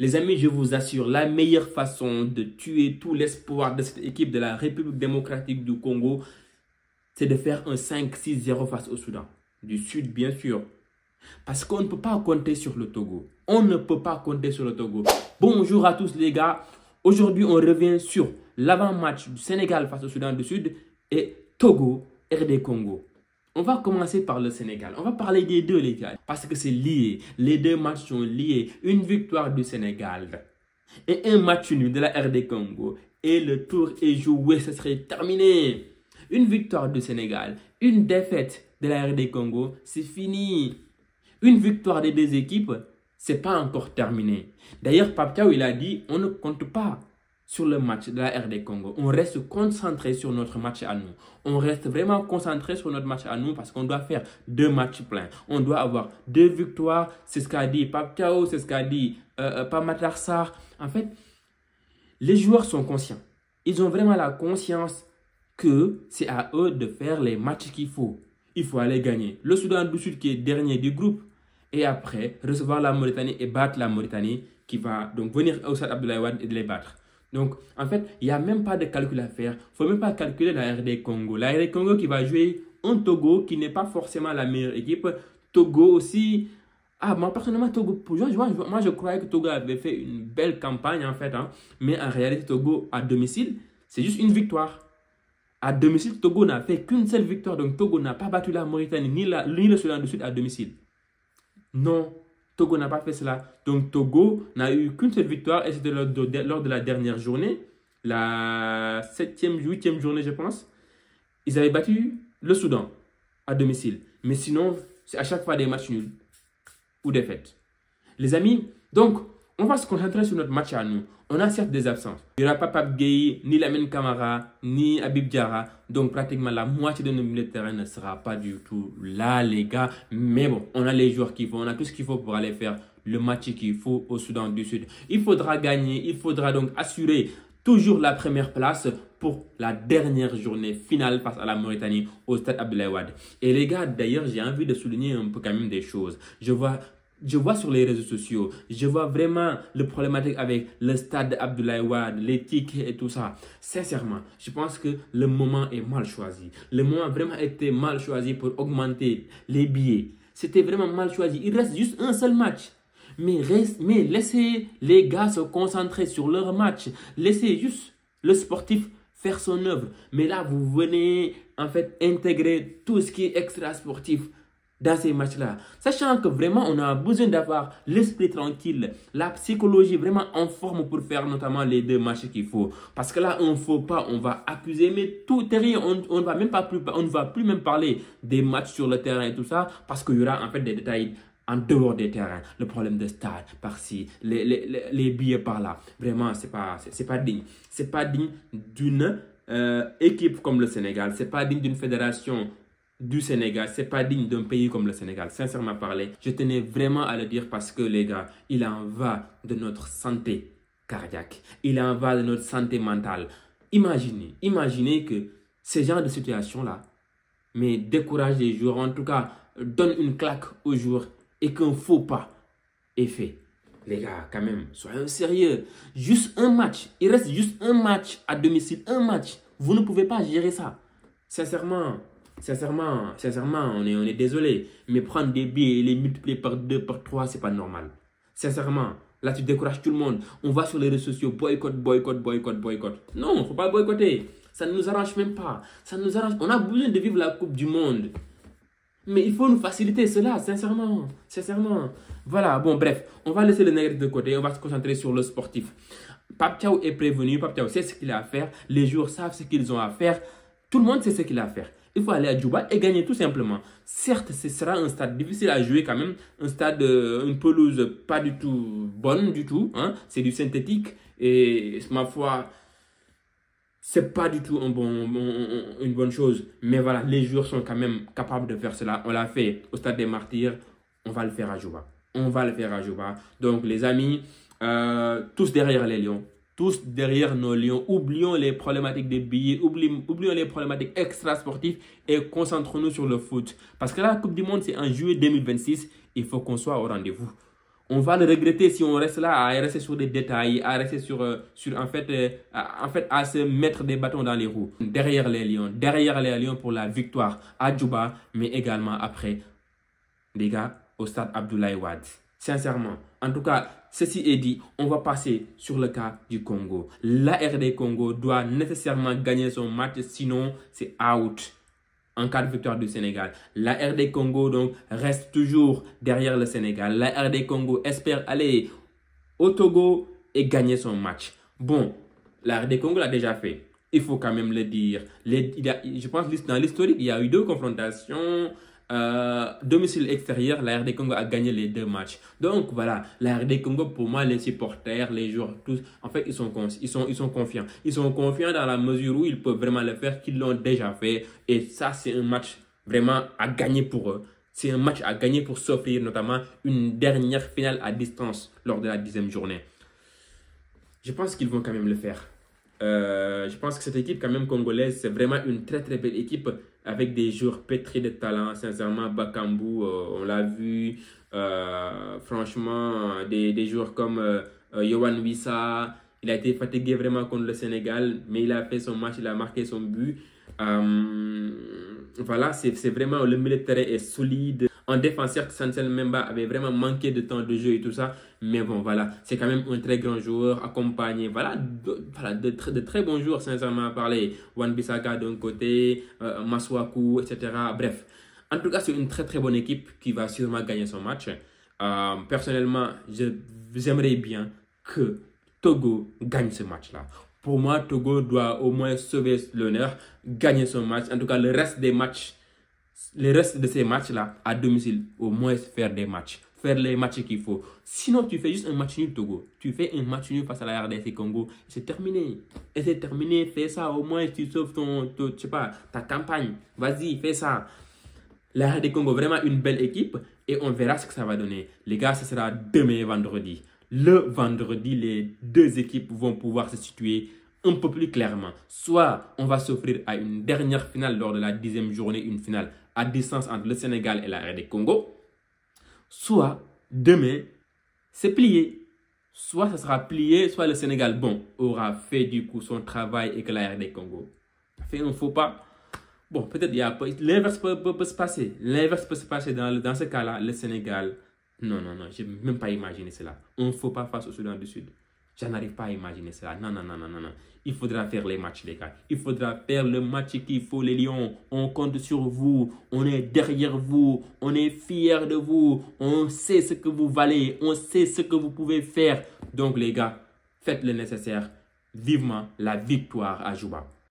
Les amis, je vous assure, la meilleure façon de tuer tout l'espoir de cette équipe de la République démocratique du Congo, c'est de faire un 5-6-0 face au Soudan du Sud, bien sûr. Parce qu'on ne peut pas compter sur le Togo. On ne peut pas compter sur le Togo. Bonjour à tous les gars. Aujourd'hui, on revient sur l'avant-match du Sénégal face au Soudan du Sud et Togo, RD Congo. On va commencer par le Sénégal. On va parler des deux, les gars. Parce que c'est lié. Les deux matchs sont liés. Une victoire du Sénégal et un match nul de la RD Congo. Et le tour est joué. Ce serait terminé. Une victoire du Sénégal, une défaite de la RD Congo, c'est fini. Une victoire des deux équipes, c'est pas encore terminé. D'ailleurs, Pape Thiaw, il a dit, on ne compte pas sur le match de la RD Congo. On reste concentré sur notre match à nous. On reste vraiment concentré sur notre match à nous parce qu'on doit faire 2 matchs pleins. On doit avoir 2 victoires. C'est ce qu'a dit Pape Thiaw, c'est ce qu'a dit Pape Matar Sarr. En fait, les joueurs sont conscients. Ils ont vraiment la conscience que c'est à eux de faire les matchs qu'il faut. Il faut aller gagner le Soudan du Sud qui est dernier du groupe et après recevoir la Mauritanie et battre la Mauritanie qui va donc venir au Stade Abdoulaye Wade et de les battre. Donc en fait, il n'y a même pas de calcul à faire. Il ne faut même pas calculer la RD Congo. La RD Congo qui va jouer un Togo qui n'est pas forcément la meilleure équipe. Togo aussi. Ah, moi personnellement, Togo, moi je croyais que Togo avait fait une belle campagne en fait. Hein, mais en réalité, Togo à domicile, c'est juste une victoire. À domicile, Togo n'a fait qu'une seule victoire. Donc, Togo n'a pas battu la Mauritanie ni le Soudan du Sud à domicile. Non, Togo n'a pas fait cela. Donc, Togo n'a eu qu'une seule victoire et c'était lors de la dernière journée, la 7e, 8e journée, je pense. Ils avaient battu le Soudan à domicile. Mais sinon, c'est à chaque fois des matchs nuls ou défaites. Les amis, donc, on va se concentrer sur notre match à nous. On a certes des absences. Il n'y aura pas Pape Gueye, ni Lamine Camara, ni Habib Diarra. Donc pratiquement la moitié de nos milieux de terrain ne sera pas du tout là, les gars. Mais bon, on a les joueurs qu'il faut. On a tout ce qu'il faut pour aller faire le match qu'il faut au Soudan du Sud. Il faudra gagner. Il faudra donc assurer toujours la première place pour la dernière journée finale face à la Mauritanie au Stade Abdoulaye Wade. Et les gars, d'ailleurs, j'ai envie de souligner un peu quand même des choses. Je vois sur les réseaux sociaux, je vois vraiment le problématique avec le stade Abdoulaye Wade, les tickets et tout ça. Sincèrement, je pense que le moment est mal choisi. Le moment a vraiment été mal choisi pour augmenter les billets. C'était vraiment mal choisi. Il reste juste un seul match. Mais laissez les gars se concentrer sur leur match. Laissez juste le sportif faire son œuvre. Mais là, vous venez en fait intégrer tout ce qui est extra sportif dans ces matchs-là. Sachant que vraiment, on a besoin d'avoir l'esprit tranquille, la psychologie vraiment en forme pour faire notamment les 2 matchs qu'il faut. Parce que là, on ne faut pas, on va accuser, mais tout est rien. On ne va plus même parler des matchs sur le terrain et tout ça, parce qu'il y aura en fait des détails en dehors des terrains. Le problème de stade par-ci, les billets par-là. Vraiment, c'est pas digne. C'est pas digne d'une équipe comme le Sénégal. C'est pas digne d'une fédération du Sénégal, c'est pas digne d'un pays comme le Sénégal, sincèrement parler. Je tenais vraiment à le dire parce que les gars, il en va de notre santé cardiaque, il en va de notre santé mentale. Imaginez que ces genres de situations-là, mais découragent les joueurs, en tout cas, donnent une claque aux joueurs et qu'un faux pas est fait. Les gars, quand même, soyez sérieux. Juste un match, il reste juste un match à domicile, un match. Vous ne pouvez pas gérer ça. Sincèrement, on est désolé. Mais prendre des billets et les multiplier par 2, par 3, c'est pas normal. Sincèrement, là tu décourages tout le monde. On va sur les réseaux sociaux, boycott. Non, il ne faut pas boycotter. Ça ne nous arrange même pas. Ça nous arrange. On a besoin de vivre la Coupe du Monde. Mais il faut nous faciliter cela, sincèrement. Voilà, bon, bref, on va laisser le négatif de côté. On va se concentrer sur le sportif. Pape Thiaw est prévenu. Pape Thiaw sait ce qu'il a à faire. Les joueurs savent ce qu'ils ont à faire. Tout le monde sait ce qu'il a à faire. Il faut aller à Djouba et gagner tout simplement. Certes, ce sera un stade difficile à jouer quand même. Un stade, une pelouse pas du tout bonne du tout. Hein. C'est du synthétique. Et ma foi, c'est pas du tout une bonne chose. Mais voilà, les joueurs sont quand même capables de faire cela. On l'a fait au Stade des Martyrs. On va le faire à Djouba. Donc les amis, tous derrière les Lions. Tous derrière nos Lions. Oublions les problématiques des billets. Oublions les problématiques extra-sportives. Et concentrons-nous sur le foot. Parce que la Coupe du Monde, c'est en juillet 2026. Il faut qu'on soit au rendez-vous. On va le regretter si on reste là, à rester sur des détails, à rester à se mettre des bâtons dans les roues. Derrière les Lions pour la victoire à Djouba, mais également après, les gars, au stade Abdoulaye Wade. Sincèrement, en tout cas, ceci est dit, on va passer sur le cas du Congo. La RD Congo doit nécessairement gagner son match, sinon c'est out. En cas de victoire du Sénégal. La RD Congo donc reste toujours derrière le Sénégal. La RD Congo espère aller au Togo et gagner son match. Bon, la RD Congo l'a déjà fait. Il faut quand même le dire. Je pense que dans l'historique, il y a eu 2 confrontations. Domicile extérieur, la RD Congo a gagné les 2 matchs. Donc voilà, la RD Congo, pour moi, les supporters, les joueurs, tous, en fait, ils sont confiants. Ils sont confiants dans la mesure où ils peuvent vraiment le faire, qu'ils l'ont déjà fait. Et ça, c'est un match vraiment à gagner pour eux. C'est un match à gagner pour s'offrir notamment une dernière finale à distance lors de la 10e journée. Je pense qu'ils vont quand même le faire. Je pense que cette équipe quand même congolaise, c'est vraiment une très très belle équipe avec des joueurs pétris de talent. Sincèrement, Bakambu, on l'a vu. Franchement, des joueurs comme Yohan Wissa, il a été fatigué vraiment contre le Sénégal, mais il a fait son match, il a marqué son but. Voilà, c'est vraiment, le milieu de terrain est solide. En défense, certes, Chancel Mbemba avait vraiment manqué de temps de jeu et tout ça. Mais bon, voilà, c'est quand même un très grand joueur accompagné. Voilà, de très bons joueurs, sincèrement à parler. Wan-Bissaka d'un côté, Masuaku, etc. Bref, en tout cas, c'est une très très bonne équipe qui va sûrement gagner son match. Personnellement, j'aimerais bien que Togo gagne ce match-là. Pour moi, Togo doit au moins sauver l'honneur, gagner son match. En tout cas, le reste de ces matchs-là, à domicile, au moins faire des matchs. Faire les matchs qu'il faut. Sinon, tu fais juste un match nul, Togo. Tu fais un match nul face à la RDC Congo. C'est terminé. Et c'est terminé. Fais ça. Au moins, tu sauves je sais pas, ta campagne. Vas-y, fais ça. La RDC Congo, vraiment une belle équipe. Et on verra ce que ça va donner. Les gars, ce sera demain, vendredi. Le vendredi, les 2 équipes vont pouvoir se situer un peu plus clairement. Soit on va s'offrir à une dernière finale lors de la 10e journée, une finale à distance entre le Sénégal et la RD Congo. Soit demain, c'est plié. Soit ça sera plié, soit le Sénégal, bon, aura fait du coup son travail et que la RD Congo a fait un faux pas. Bon, peut-être l'inverse peut se passer. L'inverse peut se passer dans ce cas-là, le Sénégal. Non, je n'ai même pas imaginé cela. Un faux pas face au Soudan du Sud. Je n'arrive pas à imaginer cela. Non. Il faudra faire les matchs, les gars. Il faudra faire le match qu'il faut, les Lions. On compte sur vous. On est derrière vous. On est fiers de vous. On sait ce que vous valez. On sait ce que vous pouvez faire. Donc, les gars, faites le nécessaire. Vivement la victoire à Djouba.